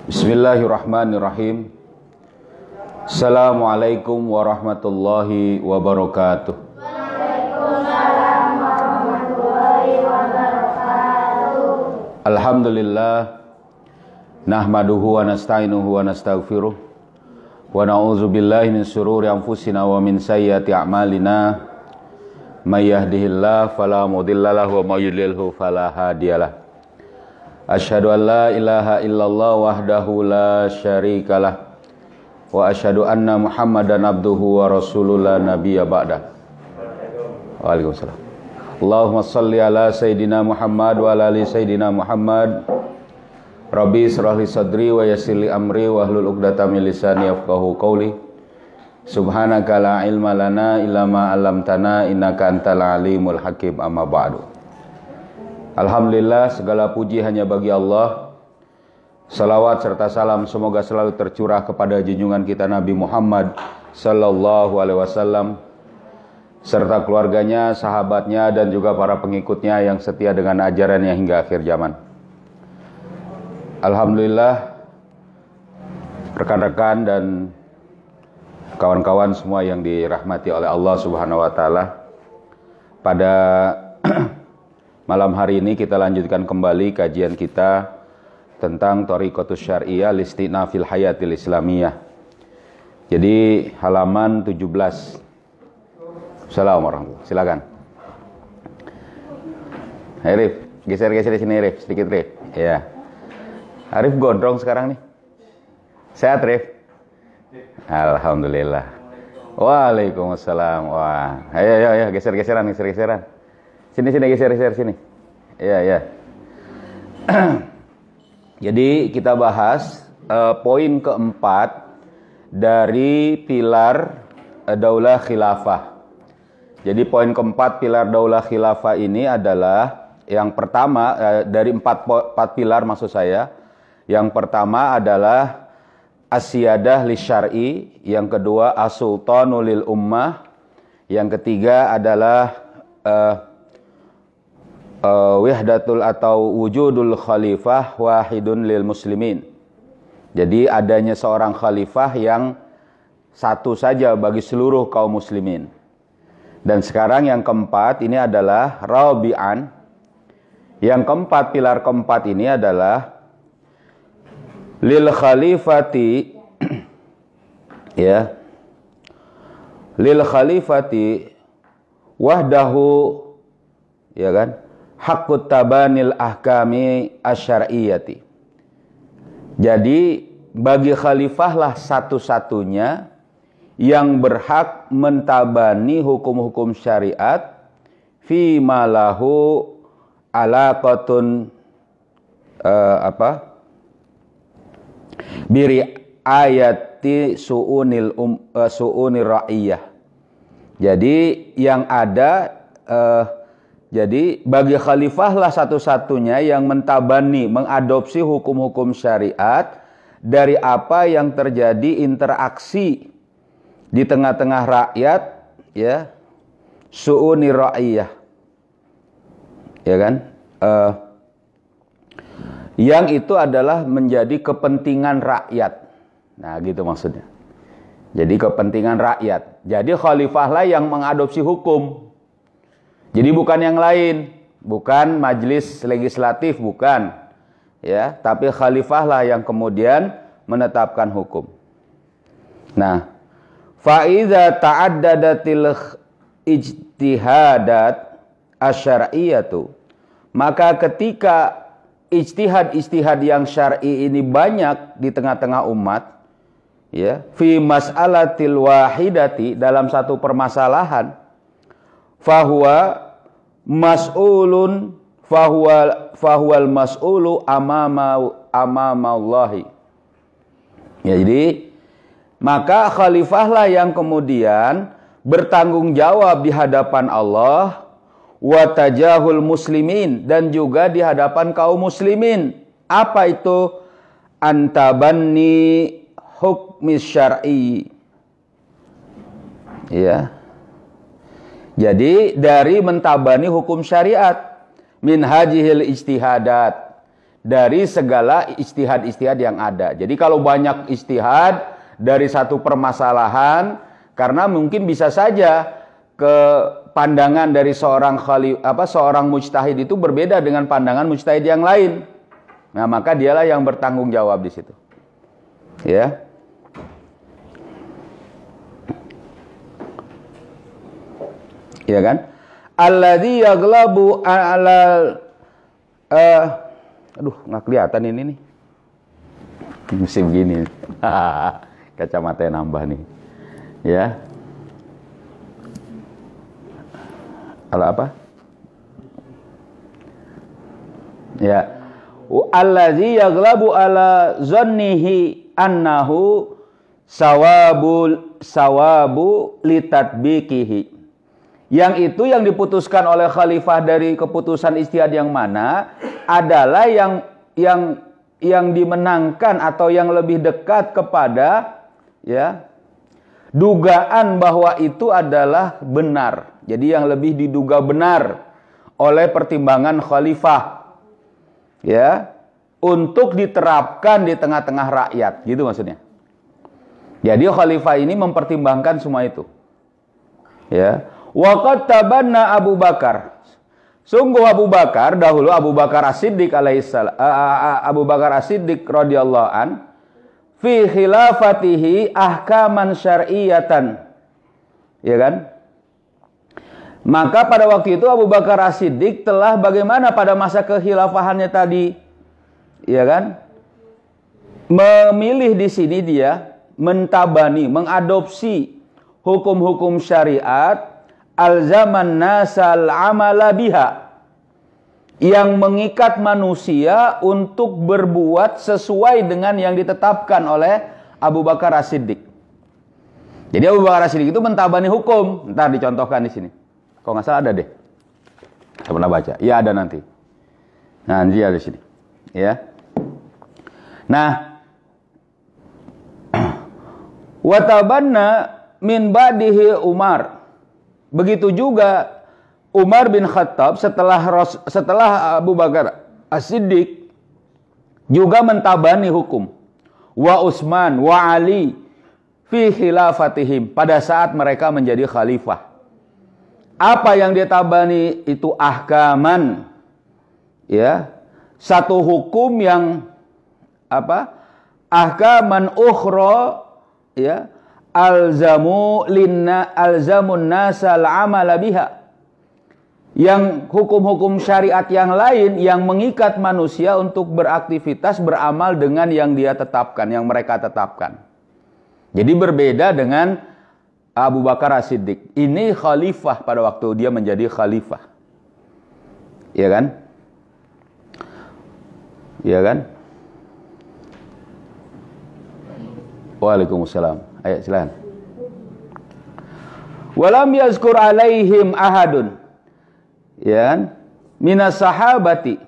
Bismillahirrahmanirrahim. Assalamualaikum warahmatullahi wabarakatuh. Waalaikumsalam warahmatullahi wabarakatuh. Alhamdulillah. Nahmaduhu wa nasta'inuhu wa nastaghfiruh. Wa na'udzu billahi min syururi anfusina wa min sayyiati a'malina. May yahdihillahu fala mudilla lahu wa may yudlilhu fala hadiyalah. Asyhadu an la ilaha illallah wahdahu la syarikalah wa asyhadu anna Muhammadan abduhu wa rasuluhu la nabiyya ba'da. Waalaikumsalam. Allahumma shalli ala sayidina Muhammad wa ala ali sayidina Muhammad. Rabbi israh li sadri wa yassir li amri wa hlul 'uqdatam min lisani yafqahu qawli. Subhanaka la ilma lana illa ma 'allamtana innaka antal alimul hakim. Amma ba'du. Alhamdulillah, segala puji hanya bagi Allah. Salawat serta salam semoga selalu tercurah kepada junjungan kita Nabi Muhammad sallallahu alaihi wasallam serta keluarganya, sahabatnya dan juga para pengikutnya yang setia dengan ajarannya hingga akhir zaman. Alhamdulillah, rekan-rekan dan kawan-kawan semua yang dirahmati oleh Allah Subhanahu wa taala. Pada malam hari ini kita lanjutkan kembali kajian kita tentang Thariqatus Syar'iyyah Listina fil Hayatil Islamiyah. Jadi halaman 17. Assalamualaikum warahmatullahi wabarakatuh. Silakan. Hai Rif, geser-geser di sini Rif, sedikit Rif. Ya. Arif gondrong sekarang nih. Sehat Rif? Alhamdulillah. Waalaikumsalam. Wah, ayo geser-geseran. Sini geser sini. Ya. Jadi kita bahas poin keempat dari pilar daulah khilafah. Jadi poin keempat pilar daulah khilafah ini adalah yang pertama dari empat pilar maksud saya. Yang pertama adalah as-siyadah lisyar'i, yang kedua as-sultanu lil ummah, yang ketiga adalah wahdatul atau wujudul khalifah wahidun lil muslimin. Jadi adanya seorang khalifah yang satu saja bagi seluruh kaum muslimin. Dan sekarang yang keempat ini adalah rabi'an. Yang keempat, pilar keempat ini adalah lil khalifati ya. Lil khalifati wahdahu, ya kan? Haqqut tabanil ahkami asyar'iyyati. Jadi bagi khalifah lah satu-satunya yang berhak mentabani hukum-hukum syariat fi malahu alaqatun biri ayati su'unir ra'iyah. Jadi yang ada jadi bagi khalifah lah satu-satunya yang mentabani, mengadopsi hukum-hukum syariat dari apa yang terjadi interaksi di tengah-tengah rakyat, ya, su'uni ra'iyah, ya kan? Yang itu adalah menjadi kepentingan rakyat. Nah, gitu maksudnya. Jadi kepentingan rakyat. Jadi khalifah lah yang mengadopsi hukum. Jadi bukan yang lain, bukan majelis legislatif, bukan, ya, tapi khalifah lah yang kemudian menetapkan hukum. Nah, fa iza ta'addadatil ijtihadat asyar'iyyatu, maka ketika ijtihad yang syar'i ini banyak di tengah-tengah umat, ya, fi mas'alatil wahidati, dalam satu permasalahan, fahuwa mas'ulun fahuwal mas'ulu amamallahi. Ya, jadi maka khalifahlah yang kemudian bertanggung jawab di hadapan Allah wa tajahul muslimin, dan juga di hadapan kaum muslimin. Apa itu? Antabanni hukmis syar'i. Ya. Jadi dari mentabani hukum syariat min hajihil ijtihadat, dari segala ijtihad-ijtihad yang ada. Jadi kalau banyak ijtihad dari satu permasalahan, karena mungkin bisa saja ke pandangan dari seorang mujtahid itu berbeda dengan pandangan mujtahid yang lain. Nah, maka dialah yang bertanggung jawab di situ. Ya. Ya kan? Alladzi yaghlabu ala aduh, nggak kelihatan ini nih. Musim gini. Kacamata nambah nih. Ya. Ala apa? Ya. Allazi yaghlabu ala zannihi annahu sawabu litatbiqihi. Yang itu yang diputuskan oleh khalifah dari keputusan ijtihad yang mana adalah yang dimenangkan atau yang lebih dekat kepada ya dugaan bahwa itu adalah benar. Jadi yang lebih diduga benar oleh pertimbangan khalifah ya untuk diterapkan di tengah-tengah rakyat, gitu maksudnya. Jadi khalifah ini mempertimbangkan semua itu. Ya. Waqad tabanna Abu Bakar. Sungguh Abu Bakar dahulu Abu Bakar As-Siddiq alaihissalam Abu Bakar As-Siddiq radhiyallahu an fi khilafatihi ahkaman syar'iyatan. Ya kan? Maka pada waktu itu Abu Bakar As-Siddiq telah bagaimana pada masa kekhilafahannya tadi, ya kan? Memilih di sini dia mentabani, mengadopsi hukum-hukum syariat alzaman nasal amala biha, yang mengikat manusia untuk berbuat sesuai dengan yang ditetapkan oleh Abu Bakar As-Siddiq. Jadi Abu Bakar As-Siddiq itu mentabani hukum. Ntar dicontohkan di sini. Kok nggak salah ada deh. Saya pernah baca. Iya ada nanti. Nah, nanti ada di sini. Ya. Nah, watabanna min ba'dihi Umar. Begitu juga Umar bin Khattab setelah Abu Bakar As-Siddiq juga mentabani hukum. Wa Utsman wa Ali fi khilafatihim, pada saat mereka menjadi khalifah. Apa yang dia tabani itu ahkaman, ya, satu hukum yang apa? Ahkaman ukhra, ya, alzamun nasal amala biha, yang hukum-hukum syariat yang lain yang mengikat manusia untuk beraktivitas, beramal dengan yang dia tetapkan, yang mereka tetapkan. Jadi berbeda dengan Abu Bakar As-Siddiq. Ini khalifah pada waktu dia menjadi khalifah. Iya kan? Iya kan? Waalaikumsalam. Ayo silakan. Walam yazkur alaihim ahadun. Ya kan? Minas sahabati.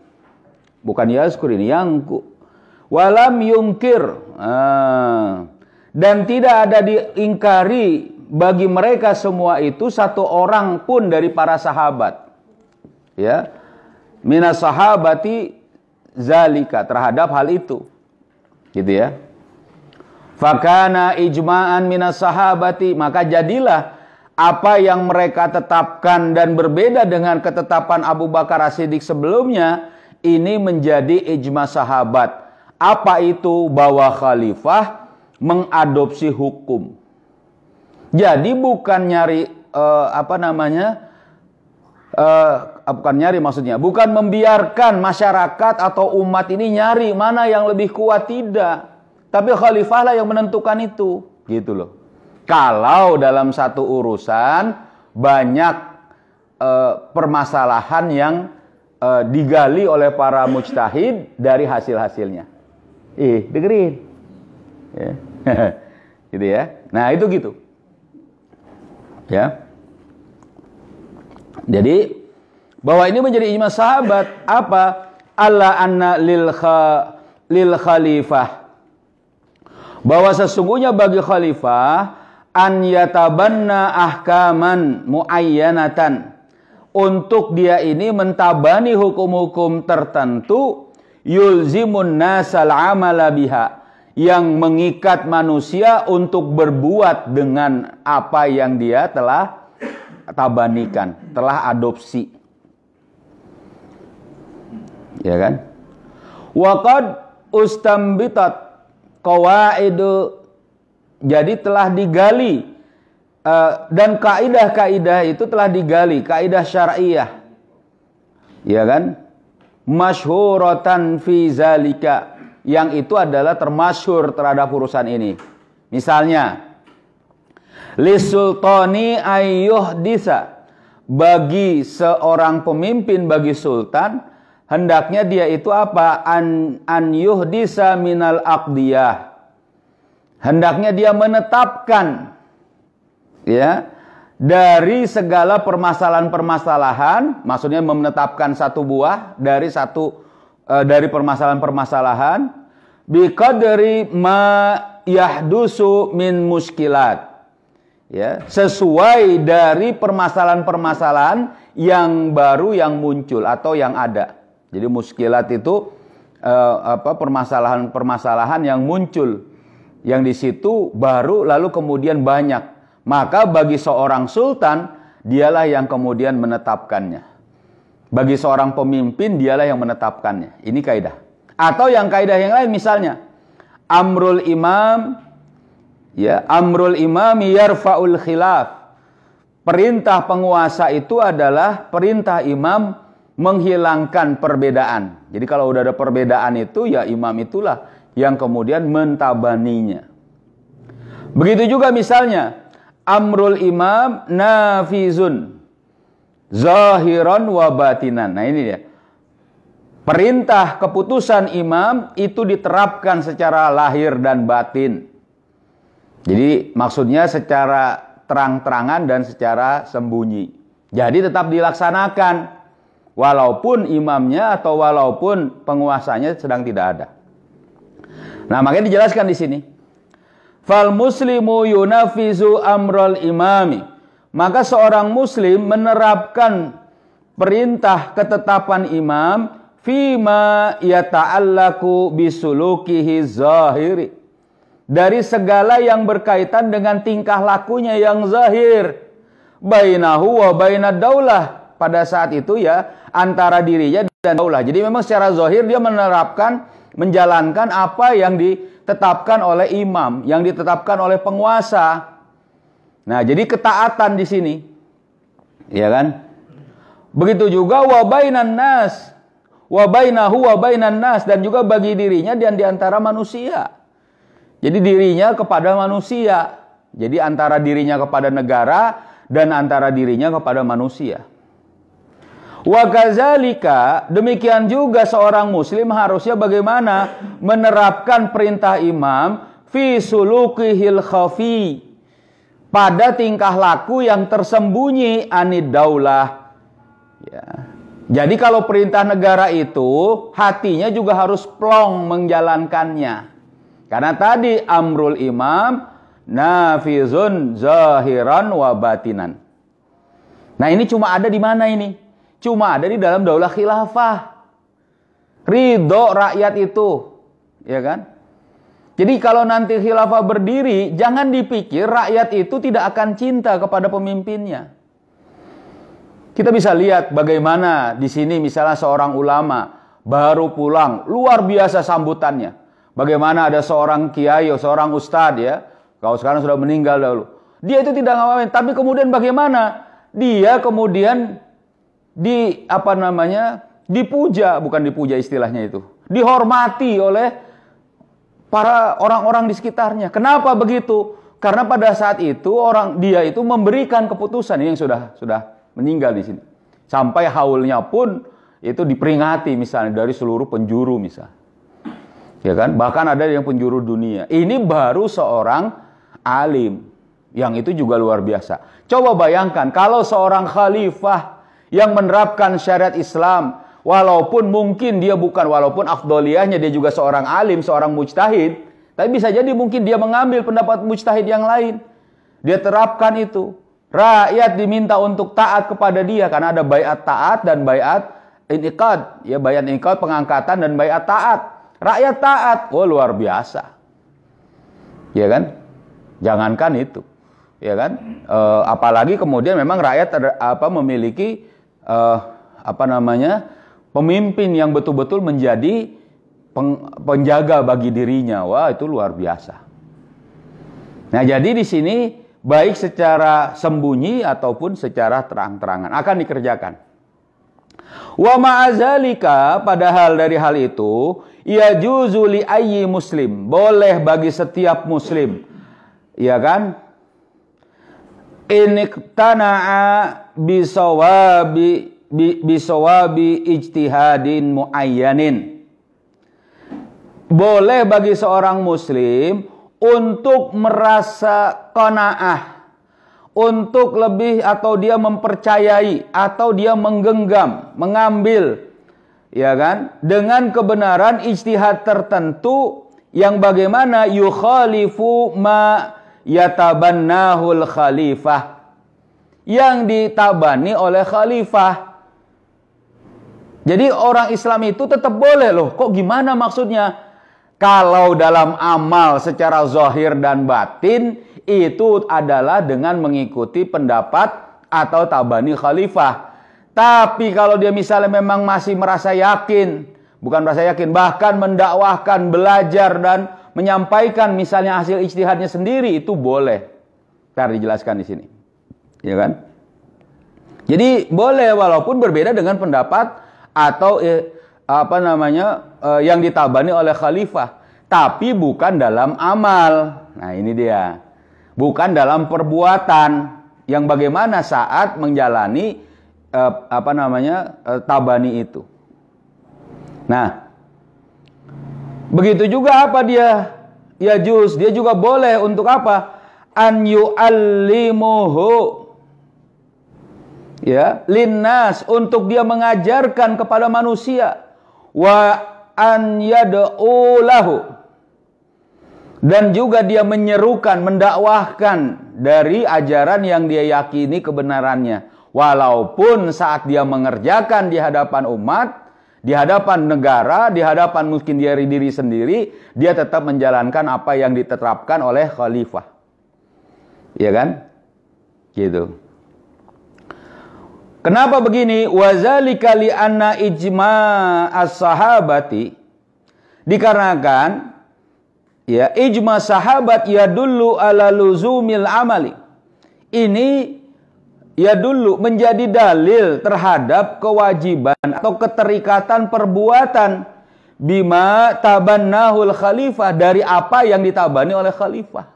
Bukan yazkur ini, yangku. Walam yungkir. Dan tidak ada diingkari bagi mereka semua itu satu orang pun dari para sahabat. Ya. Minas sahabati zalika, terhadap hal itu. Gitu ya. Fakana ijma'an minas sahabati, maka jadilah apa yang mereka tetapkan dan berbeda dengan ketetapan Abu Bakar As-Siddiq sebelumnya, ini menjadi ijma sahabat. Apa itu? Bahwa khalifah mengadopsi hukum. Jadi bukan nyari bukan nyari maksudnya, bukan membiarkan masyarakat atau umat ini nyari mana yang lebih kuat, tidak. Tapi khalifah lah yang menentukan itu, gitu loh. Kalau dalam satu urusan banyak permasalahan yang digali oleh para mujtahid dari hasil-hasilnya. Dengerin. Ya. Gitu ya. Nah, itu gitu. Ya. Jadi bahwa ini menjadi ijma sahabat apa? Alla anna lil khalifah, bahwa sesungguhnya bagi khalifah an yatabanna ahkaman muayyanatan, untuk dia ini mentabani hukum-hukum tertentu yulzimun nasal amala biha, yang mengikat manusia untuk berbuat dengan apa yang dia telah tabanikan, telah adopsi. Ya kan? Waqad ustambitat qawaidu, jadi telah digali dan kaidah-kaidah itu telah digali, kaidah syar'iyah. Ya kan? Masyhuratan fi zalika, yang itu adalah termasyhur terhadap urusan ini. Misalnya, lisultani ayyuhdisa, bagi seorang pemimpin, bagi sultan, hendaknya dia itu apa? An yuhdisa minal aqdiyah, hendaknya dia menetapkan, ya, dari segala permasalahan-permasalahan, maksudnya menetapkan satu buah dari permasalahan-permasalahan, biqadri ma yahdusu min muskilat, ya, sesuai dari permasalahan-permasalahan yang baru yang muncul atau yang ada. Jadi muskilat itu permasalahan-permasalahan yang muncul, yang di situ baru lalu kemudian banyak. Maka bagi seorang sultan, dialah yang kemudian menetapkannya. Bagi seorang pemimpin, dialah yang menetapkannya. Ini kaidah. Atau yang kaidah yang lain, misalnya amrul imam, ya, amrul imam yarfa'ul khilaf. Perintah penguasa itu adalah perintah imam menghilangkan perbedaan. Jadi kalau udah ada perbedaan itu, ya imam itulah yang kemudian mentabaninya. Begitu juga misalnya amrul imam nafizun zahiran wa batinan. Nah ini dia. Perintah keputusan imam itu diterapkan secara lahir dan batin. Jadi maksudnya secara terang-terangan dan secara sembunyi. Jadi tetap dilaksanakan walaupun imamnya atau walaupun penguasanya sedang tidak ada. Nah, makanya dijelaskan di sini. Fal muslimu yunafizu amral imami. Maka seorang muslim menerapkan perintah ketetapan imam fima yata'allaku bisulukihi zahiri, dari segala yang berkaitan dengan tingkah lakunya yang zahir, bainahu wa bainad daulah, pada saat itu ya antara dirinya dan daulah. Jadi memang secara zahir dia menerapkan, menjalankan apa yang ditetapkan oleh imam, yang ditetapkan oleh penguasa. Nah, jadi ketaatan di sini. Ya kan? Begitu juga wa bainan nas, wa bainahu wa bainan nas, dan juga bagi dirinya dan di antara manusia. Jadi dirinya kepada manusia. Jadi antara dirinya kepada negara dan antara dirinya kepada manusia. Wa kadzalika, demikian juga seorang muslim harusnya bagaimana menerapkan perintah imam fi sulukihil khafi, pada tingkah laku yang tersembunyi anid daulah. Ya. Jadi kalau perintah negara itu hatinya juga harus plong menjalankannya. Karena tadi amrul imam nafizun zahiran wa batinan. Nah, ini cuma ada di mana ini? Cuma ada di dalam daulah khilafah. Ridho rakyat itu, ya kan? Jadi kalau nanti khilafah berdiri, jangan dipikir rakyat itu tidak akan cinta kepada pemimpinnya. Kita bisa lihat bagaimana di sini misalnya seorang ulama baru pulang, luar biasa sambutannya. Bagaimana ada seorang kiai, seorang ustadz, ya, kalau sekarang sudah meninggal dahulu. Dia itu tidak ngawain, tapi kemudian bagaimana? Dia kemudian dipuja, bukan dipuja istilahnya itu, dihormati oleh para orang-orang di sekitarnya. Kenapa begitu? Karena pada saat itu dia itu memberikan keputusan yang sudah meninggal di sini. Sampai haulnya pun itu diperingati misalnya dari seluruh penjuru misalnya. Ya kan? Bahkan ada yang penjuru dunia. Ini baru seorang alim, yang itu juga luar biasa. Coba bayangkan kalau seorang khalifah yang menerapkan syariat Islam, walaupun mungkin dia walaupun afdoliyahnya dia juga seorang alim, seorang mujtahid, tapi bisa jadi mungkin dia mengambil pendapat mujtahid yang lain. Dia terapkan itu. Rakyat diminta untuk taat kepada dia karena ada baiat taat dan baiat iniqad, ya bayat iniqad pengangkatan dan bayat taat. Rakyat taat, oh luar biasa. Ya kan? Jangankan itu. Ya kan? Apalagi kemudian memang rakyat memiliki pemimpin yang betul-betul menjadi penjaga bagi dirinya. Wah, itu luar biasa. Nah, jadi di sini baik secara sembunyi ataupun secara terang-terangan akan dikerjakan. Wa ma'azalika, padahal dari hal itu, yajuzu li ayyi muslim, boleh bagi setiap muslim. Ya kan? Iniqtana'a bisawabi ijtihadin muayyanin. Boleh bagi seorang muslim untuk merasa qanaah, untuk lebih atau dia mempercayai atau dia menggenggam, mengambil, ya kan, dengan kebenaran ijtihad tertentu yang bagaimana yukhalifu ma yatabannahul khalifah, yang ditabani oleh khalifah. Jadi orang Islam itu tetap boleh loh. Kok gimana maksudnya? Kalau dalam amal secara zahir dan batin itu adalah dengan mengikuti pendapat atau tabani khalifah. Tapi kalau dia misalnya memang masih merasa yakin, bukan merasa yakin, bahkan mendakwahkan, belajar dan menyampaikan misalnya hasil ijtihadnya sendiri, itu boleh. Ntar dijelaskan di sini. Ya kan? Jadi boleh walaupun berbeda dengan pendapat atau yang ditabani oleh khalifah, tapi bukan dalam amal. Nah, ini dia. Bukan dalam perbuatan yang bagaimana saat menjalani tabani itu. Nah, begitu juga apa dia? Ya juz, dia juga boleh untuk apa? An yu'allimuhu, ya, linnas, untuk dia mengajarkan kepada manusia, wa an yad'u lahu, dan juga dia menyerukan, mendakwahkan dari ajaran yang dia yakini kebenarannya, walaupun saat dia mengerjakan di hadapan umat, di hadapan negara, di hadapan mungkin diri sendiri, dia tetap menjalankan apa yang ditetapkan oleh khalifah. Iya kan? Gitu. Kenapa begini? Wazalika li anna ijma' as-sahabati, dikarenakan ya ijma' sahabat yadullu ala luzumil amali. Ini yadullu, menjadi dalil terhadap kewajiban atau keterikatan perbuatan bima tabannahul khalifah, dari apa yang ditabani oleh khalifah.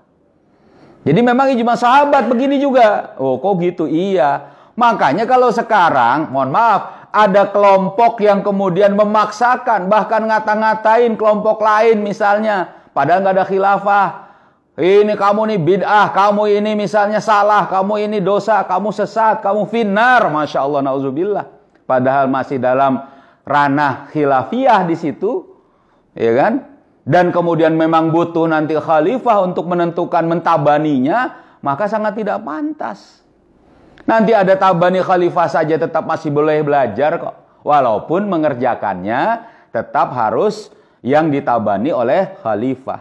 Jadi memang ijma' sahabat begini juga. Oh, kok gitu? Iya. Makanya kalau sekarang, mohon maaf, ada kelompok yang kemudian memaksakan, bahkan ngata-ngatain kelompok lain misalnya, padahal nggak ada khilafah. Ini kamu nih bid'ah, kamu ini misalnya salah, kamu ini dosa, kamu sesat, kamu finnar, masya Allah, nauzubillah. Padahal masih dalam ranah khilafiyah di situ, ya kan? Dan kemudian memang butuh nanti khalifah untuk menentukan mentabaninya, maka sangat tidak pantas. Nanti ada tabani khalifah saja tetap masih boleh belajar kok. Walaupun mengerjakannya tetap harus yang ditabani oleh khalifah.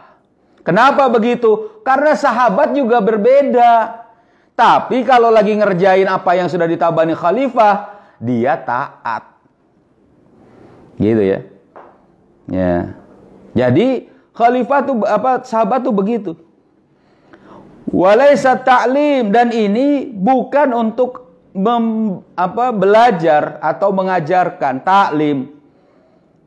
Kenapa begitu? Karena sahabat juga berbeda. Tapi kalau lagi ngerjain apa yang sudah ditabani khalifah, dia taat. Gitu ya. Ya. Jadi khalifah tuh sahabat tuh begitu. Walaysa ta'lim, dan ini bukan untuk belajar atau mengajarkan, taklim.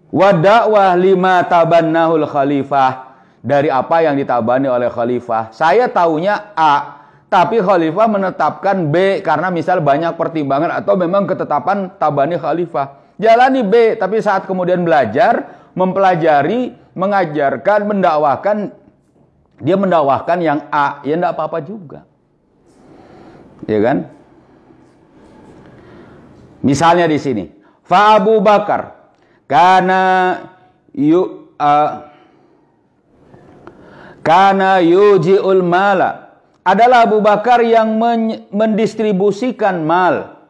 Wa da'wah lima tabannahul khalifah, dari apa yang ditabani oleh khalifah. Saya taunya A, tapi khalifah menetapkan B karena misal banyak pertimbangan atau memang ketetapan tabani khalifah. Jalani B, tapi saat kemudian belajar, mempelajari, mengajarkan, mendakwakan, dia mendakwahkan yang A, ya enggak apa-apa juga. Ya kan? Misalnya di sini, fa Abu Bakar kana yuji'ul mala, adalah Abu Bakar yang mendistribusikan mal.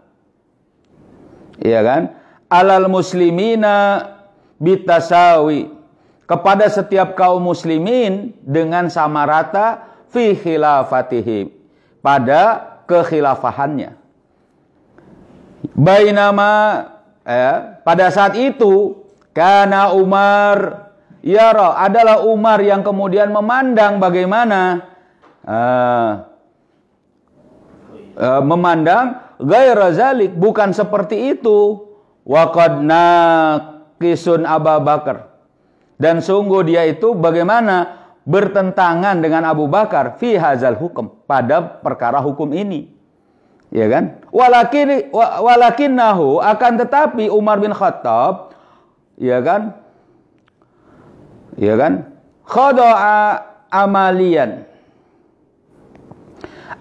Ya kan? alal muslimina bitasawi, kepada setiap kaum muslimin dengan sama rata fi khilafatihim, pada kekhilafahannya. Bainama, pada saat itu kana Umar yara, adalah Umar yang kemudian memandang bagaimana memandang ghaira zalik, bukan seperti itu. Wa qad naqisun Abu Bakar, dan sungguh dia itu bagaimana bertentangan dengan Abu Bakar fi hazal hukum, pada perkara hukum ini, ya kan? Walakinnahu, akan tetapi Umar bin Khattab, ya kan, khada'a amalian,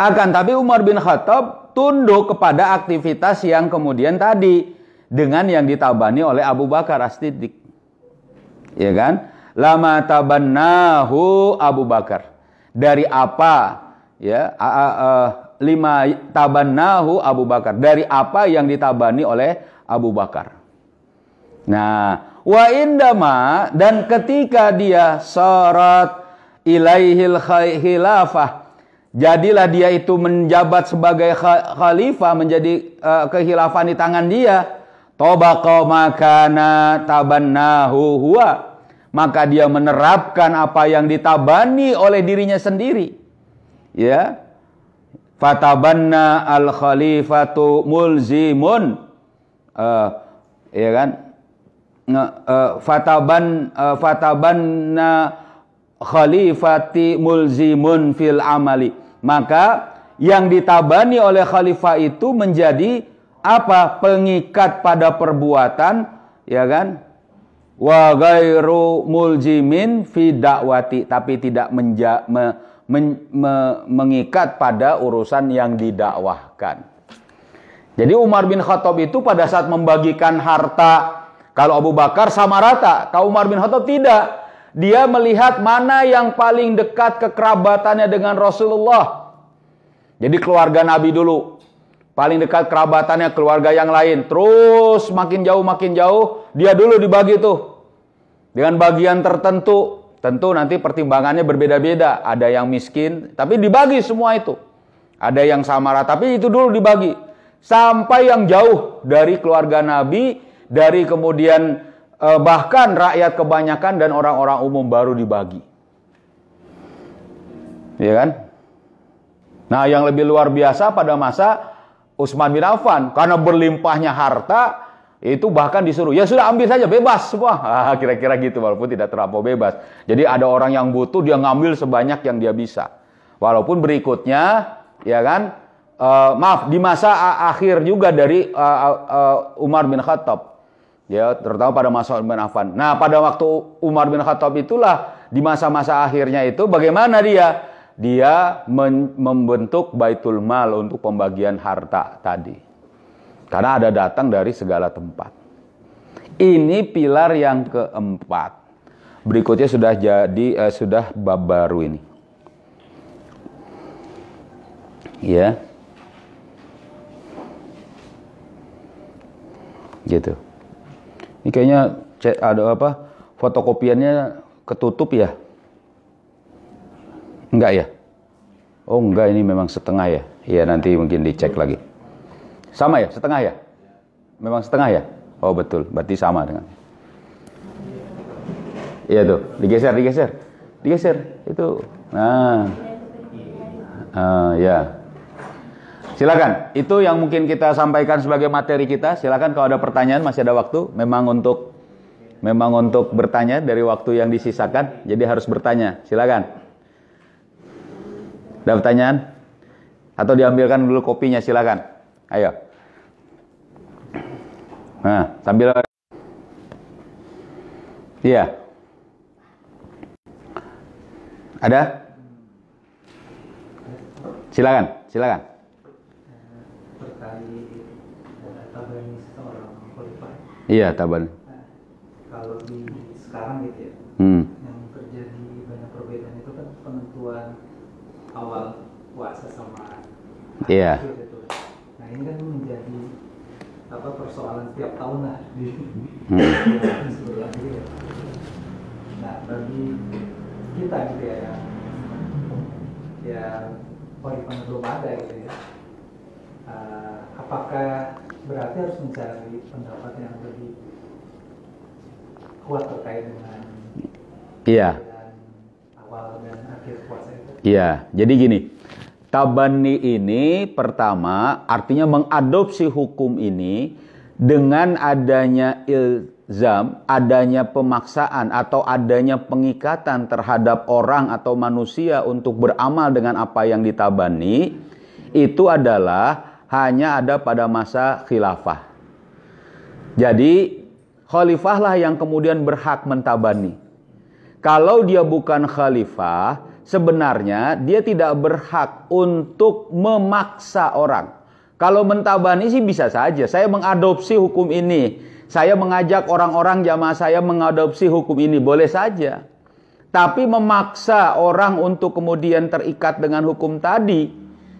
akan tapi Umar bin Khattab tunduk kepada aktivitas yang kemudian tadi dengan yang ditabani oleh Abu Bakar As-Siddiq, ya kan? Lama tabannahu Abu Bakar, dari apa, ya, lima tabannahu Abu Bakar, dari apa yang ditabani oleh Abu Bakar. Nah, wa indama, dan ketika dia syarat ilaihil khilafah, jadilah dia itu menjabat sebagai khalifah, menjadi kekhilafan di tangan dia, tabaqa makana tabannahu huwa, maka dia menerapkan apa yang ditabani oleh dirinya sendiri, ya. Fatabanna al khalifatu mulzimun, ya kan, fatabanna khalifati mulzimun fil amali, maka yang ditabani oleh khalifah itu menjadi apa? Pengikat pada perbuatan, ya kan? Wa ghairu muljimin fi da'wati, tapi tidak mengikat pada urusan yang didakwahkan. Jadi Umar bin Khattab itu pada saat membagikan harta, kalau Abu Bakar sama rata, kalau Umar bin Khattab tidak. Dia melihat mana yang paling dekat kekerabatannya dengan Rasulullah. Jadi keluarga Nabi dulu, paling dekat kerabatannya keluarga yang lain. Terus makin jauh, dia dulu dibagi tuh. Dengan bagian tertentu. Tentu nanti pertimbangannya berbeda-beda. Ada yang miskin, tapi dibagi semua itu. Ada yang samara, tapi itu dulu dibagi. Sampai yang jauh dari keluarga Nabi, dari kemudian bahkan rakyat kebanyakan dan orang-orang umum baru dibagi. Ya kan? Nah, yang lebih luar biasa pada masa Utsman bin Affan, karena berlimpahnya harta, itu bahkan disuruh, ya sudah ambil saja, bebas semua. Kira-kira gitu, walaupun tidak terlampau bebas. Jadi ada orang yang butuh, dia ngambil sebanyak yang dia bisa. Walaupun berikutnya, ya kan, maaf, di masa akhir juga dari Umar bin Khattab, ya, terutama pada masa Umar bin Affan. Nah, pada waktu Umar bin Khattab itulah, di masa-masa akhirnya itu, bagaimana dia? Dia membentuk Baitul Mal untuk pembagian harta tadi. Karena ada datang dari segala tempat. Ini pilar yang keempat. Berikutnya sudah jadi, sudah bab baru ini. Ya. Gitu. Ini kayaknya ada apa? Fotokopiannya ketutup ya? Enggak ya? Oh enggak, ini memang setengah ya? Iya, nanti mungkin dicek lagi. Sama ya? Setengah ya? Memang setengah ya? Oh betul, berarti sama dengan. Iya tuh, digeser. Itu. Nah. Ya. Silakan. Itu yang mungkin kita sampaikan sebagai materi kita. Silakan kalau ada pertanyaan, masih ada waktu. Memang untuk bertanya dari waktu yang disisakan. Jadi harus bertanya. Silakan. Ada pertanyaan? Atau diambilkan dulu kopinya, silakan. Ayo. Nah, sambil. Iya. Ada? Silakan. Terkait tabani seorang khalifah. Iya, taban. Kalau di sekarang gitu ya, yang terjadi banyak perbedaan itu kan penentuan awal puasa sama Iya. akhir itu. Nah, ini kan menjadi persoalan tiap tahun lah di sebelah gitu ya. Nah bagi kita gitu ya yang khalifah belum ada gitu ya, apakah berarti harus mencari pendapat yang lebih kuat terkait dengan awal dan akhir puasa itu? Iya, jadi gini, tabanni ini pertama artinya mengadopsi hukum ini dengan adanya ilzam, adanya pemaksaan atau adanya pengikatan terhadap orang atau manusia untuk beramal dengan apa yang ditabani, itu adalah hanya ada pada masa khilafah. Jadi khalifah lah yang kemudian berhak mentabani. Kalau dia bukan khalifah, sebenarnya dia tidak berhak untuk memaksa orang. Kalau mentabani sih bisa saja. Saya mengadopsi hukum ini. Saya mengajak orang-orang jamaah saya mengadopsi hukum ini. Boleh saja. Tapi memaksa orang untuk kemudian terikat dengan hukum tadi,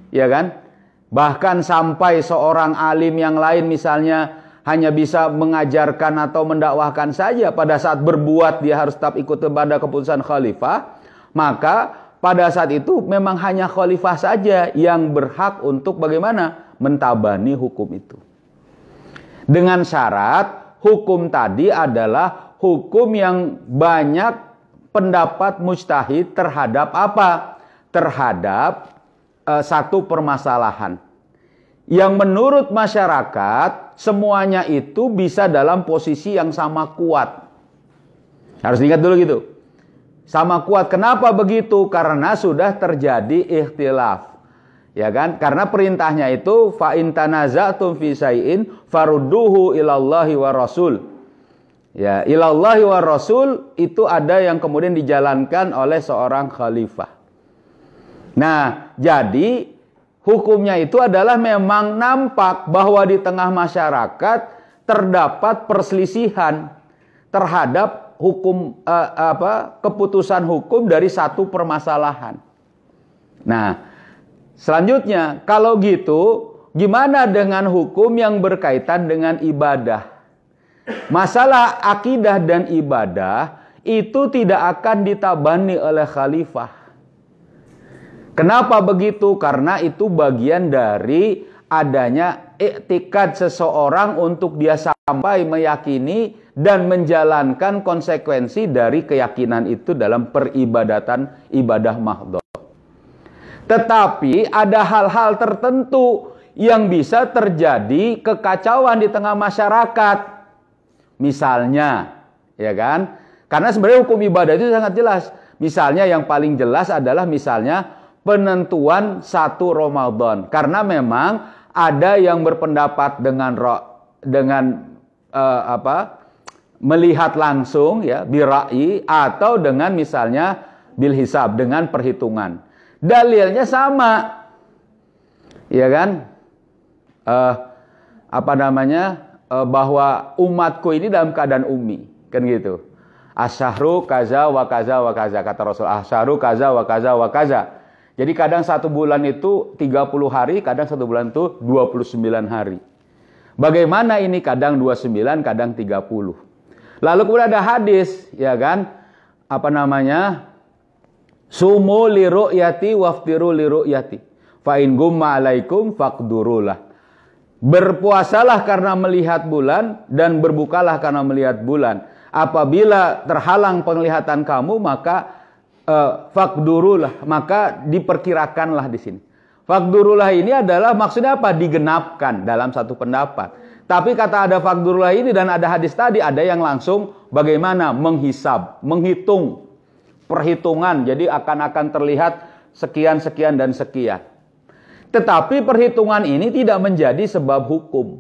ya kan? Bahkan sampai seorang alim yang lain misalnya hanya bisa mengajarkan atau mendakwahkan saja, pada saat berbuat dia harus tetap ikut kepada keputusan khalifah, maka pada saat itu memang hanya khalifah saja yang berhak untuk bagaimana? Mentabani hukum itu. Dengan syarat hukum tadi adalah hukum yang banyak pendapat mujtahid terhadap apa? Terhadap satu permasalahan yang menurut masyarakat semuanya itu bisa dalam posisi yang sama kuat. Harus diingat dulu gitu. Sama kuat. Kenapa begitu? Karena sudah terjadi ikhtilaf. Ya kan? Karena perintahnya itu fa in tanaza'tum fi syai'in farudduhu ilallahi wa rasul. Ya, ilallahi wa rasul itu ada yang kemudian dijalankan oleh seorang khalifah. Nah, jadi hukumnya itu adalah memang nampak bahwa di tengah masyarakat terdapat perselisihan terhadap hukum keputusan hukum dari satu permasalahan. Nah, selanjutnya kalau gitu gimana dengan hukum yang berkaitan dengan ibadah? Masalah akidah dan ibadah itu tidak akan ditabani oleh khalifah. Kenapa begitu? Karena itu bagian dari adanya iktikad seseorang untuk dia sampai meyakini dan menjalankan konsekuensi dari keyakinan itu dalam peribadatan ibadah mahdhah. Tetapi ada hal-hal tertentu yang bisa terjadi kekacauan di tengah masyarakat. Misalnya, ya kan? Karena sebenarnya hukum ibadah itu sangat jelas. Misalnya yang paling jelas adalah misalnya penentuan 1 Ramadan. Karena memang ada yang berpendapat dengan melihat langsung ya birai atau dengan misalnya bil hisab dengan perhitungan. Dalilnya sama. Ya kan? Bahwa umatku ini dalam keadaan ummi, kan gitu. Asyahru kaza wa kaza wa kaza, kata Rasul. Asyahru kaza wa kaza wa kaza. Jadi kadang 1 bulan itu 30 hari, kadang 1 bulan itu 29 hari. Bagaimana ini? Kadang 29, kadang 30. Lalu kemudian ada hadis, ya kan? Sumu li ru'yati waftiru li ru'yati. Fa in gumma alaikum faqdurulah. Berpuasalah karena melihat bulan dan berbukalah karena melihat bulan. Apabila terhalang penglihatan kamu maka faqdurulah, maka diperkirakanlah di sini. Faqdurulah ini adalah maksudnya apa? Digenapkan dalam satu pendapat. Tapi kata ada faqdurulah ini dan ada hadis tadi, ada yang langsung bagaimana? Menghisab, menghitung, perhitungan. Jadi akan terlihat sekian, sekian, dan sekian. Tetapi perhitungan ini tidak menjadi sebab hukum.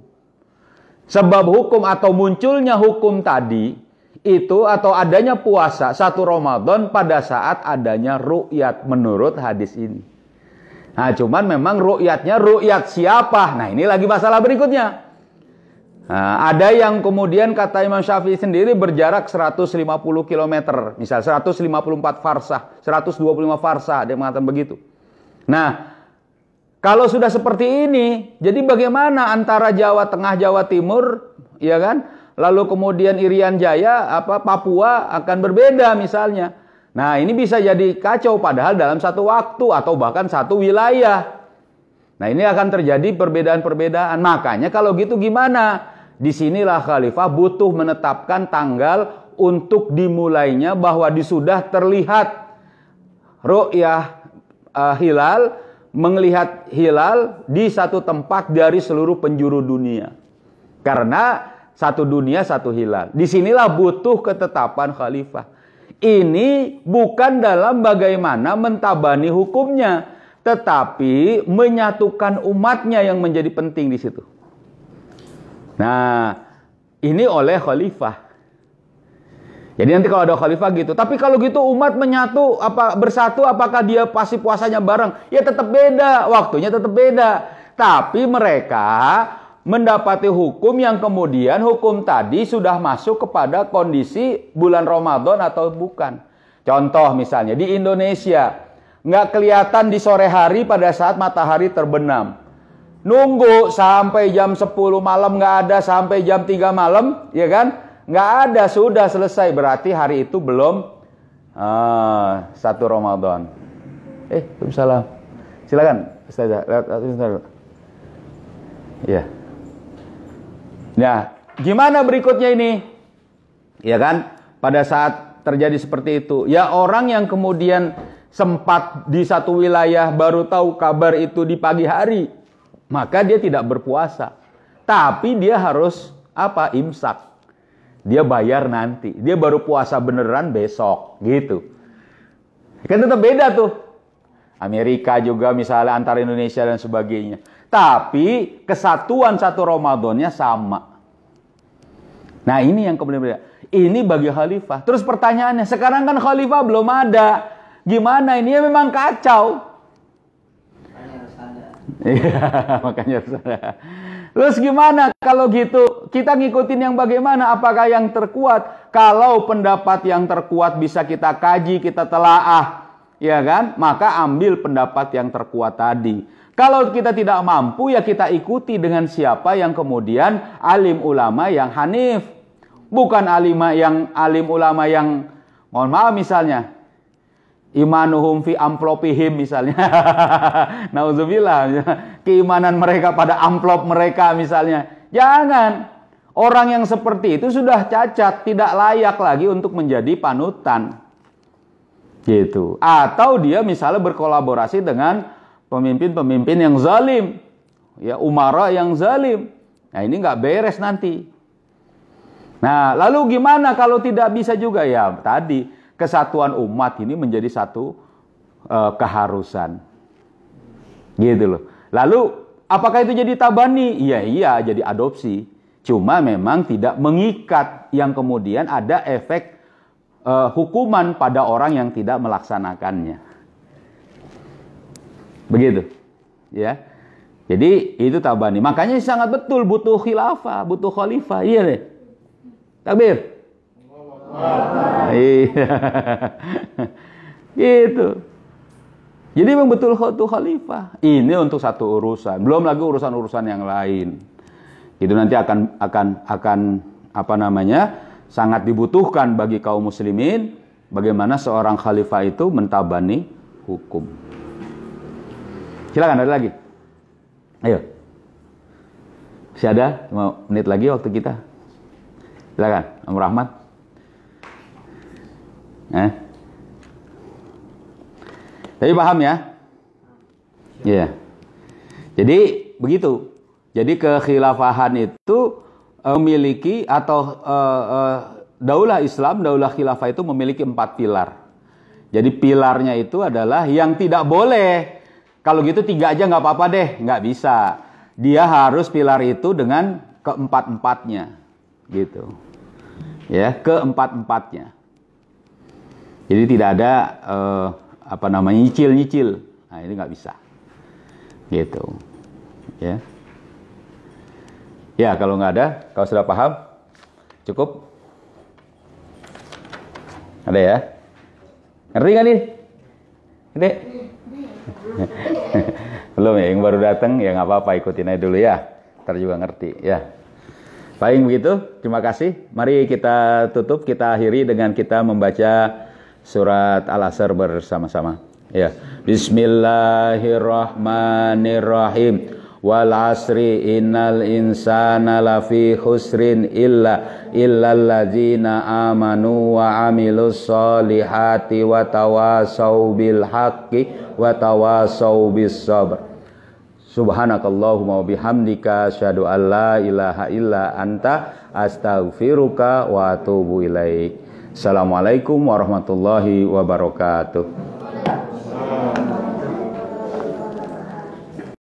Sebab hukum atau munculnya hukum tadi itu atau adanya puasa 1 Ramadan pada saat adanya ru'yat menurut hadis ini. Nah, cuman memang ru'yatnya ru'yat siapa? Nah, ini lagi masalah berikutnya. Nah, ada yang kemudian kata Imam Syafi'i sendiri berjarak 150 km. Misal 154 farsah, 125 farsah, dia mengatakan begitu. Nah, Kalau sudah seperti ini, jadi bagaimana antara Jawa Tengah, Jawa Timur, ya kan? Lalu kemudian Irian Jaya, Papua akan berbeda misalnya. Nah, ini bisa jadi kacau padahal dalam satu waktu atau bahkan satu wilayah. Nah, ini akan terjadi perbedaan-perbedaan. Makanya kalau gitu gimana? Disinilah khalifah butuh menetapkan tanggal untuk dimulainya bahwa sudah terlihat ru'yah hilal, melihat hilal di satu tempat dari seluruh penjuru dunia. Karena satu dunia satu hilal. Disinilah butuh ketetapan khalifah. Ini bukan dalam bagaimana mentabani hukumnya, tetapi menyatukan umatnya yang menjadi penting di situ. Nah, ini oleh khalifah. Jadi nanti kalau ada khalifah gitu, tapi kalau gitu umat menyatu bersatu, apakah dia pasti puasanya bareng? Ya tetap beda, waktunya tetap beda. Tapi mereka mendapati hukum yang kemudian hukum tadi sudah masuk kepada kondisi bulan Ramadan atau bukan. Contoh misalnya di Indonesia, nggak kelihatan di sore hari pada saat matahari terbenam. Nunggu sampai jam 10 malam nggak ada, sampai jam 3 malam, ya kan? Nggak ada, sudah selesai. Berarti hari itu belum 1 Ramadan. Waalaikumsalam. Silakan, Ustazah. Ya. Nah, gimana berikutnya ini? Ya kan? Pada saat terjadi seperti itu, ya orang yang kemudian sempat di satu wilayah baru tahu kabar itu di pagi hari, maka dia tidak berpuasa. Tapi dia harus imsak. Dia bayar nanti. Dia baru puasa beneran besok. Gitu. Kan tetap beda tuh. Amerika juga misalnya antara Indonesia dan sebagainya. Tapi kesatuan satu Ramadannya sama. Nah ini yang kemudian beda. Ini bagi khalifah. Terus pertanyaannya, sekarang kan khalifah belum ada. Gimana ini? Ya memang kacau. Makanya harus ada. Terus gimana kalau gitu? Kita ngikutin yang bagaimana? Apakah yang terkuat? Kalau pendapat yang terkuat bisa kita kaji, kita telaah, ya kan? Maka ambil pendapat yang terkuat tadi. Kalau kita tidak mampu, ya kita ikuti dengan siapa yang kemudian alim ulama yang hanif. Bukan alim ulama yang, mohon maaf misalnya, imanuhum fi amplopihim misalnya. Nauzubillah. Keimanan mereka pada amplop mereka misalnya. Jangan. Orang yang seperti itu sudah cacat, tidak layak lagi untuk menjadi panutan. Gitu. Atau dia misalnya berkolaborasi dengan pemimpin-pemimpin yang zalim. Ya, umara yang zalim. Nah, ini nggak beres nanti. Nah, lalu gimana kalau tidak bisa juga? Ya, tadi kesatuan umat ini menjadi satu keharusan. Gitu loh. Lalu apakah itu jadi tabani? Iya, jadi adopsi. Cuma memang tidak mengikat yang kemudian ada efek hukuman pada orang yang tidak melaksanakannya. Begitu. Ya. Jadi itu tabani. Makanya sangat betul butuh khilafah, butuh khalifah. Iya deh. Takbir. Iya. Gitu. Jadi memang betul khalifah. Ini untuk satu urusan, belum lagi urusan-urusan yang lain. Itu nanti akan sangat dibutuhkan bagi kaum muslimin bagaimana seorang khalifah itu mentabani hukum. Silakan, ada lagi. Ayo. Masih ada 5 menit lagi waktu kita. Silakan, Om Rahmat. Tapi paham ya? Iya. Jadi begitu. Jadi kekhilafahan itu memiliki atau daulah Islam, daulah khilafah itu memiliki 4 pilar. Jadi pilarnya itu adalah yang tidak boleh. Kalau gitu 3 aja nggak apa-apa deh, nggak bisa. Dia harus pilar itu dengan keempat-empatnya, gitu. Ya, keempat-empatnya. Jadi tidak ada nyicil-nyicil. Nah, ini nggak bisa. Gitu. Ya. Ya, kalau nggak ada, kalau sudah paham, cukup. Ada ya? Ngerti nggak nih? Ngerti? Belum ya, yang baru datang ya nggak apa-apa, ikutin aja dulu ya. Ntar juga ngerti ya. Paling begitu, terima kasih. Mari kita tutup, kita akhiri dengan kita membaca surat Al-Asr bersama-sama. Ya. Bismillahirrahmanirrahim. Wal asri innal insana lafi khusrin illal ladzina amanu wa amilus solihati wa tawasau bil haqqi wa tawasau bis sabr. Subhanakallahumma wa bihamdika asyhadu an la ilaha illa anta astaghfiruka wa atubu ilaik. Assalamualaikum warahmatullahi wabarakatuh.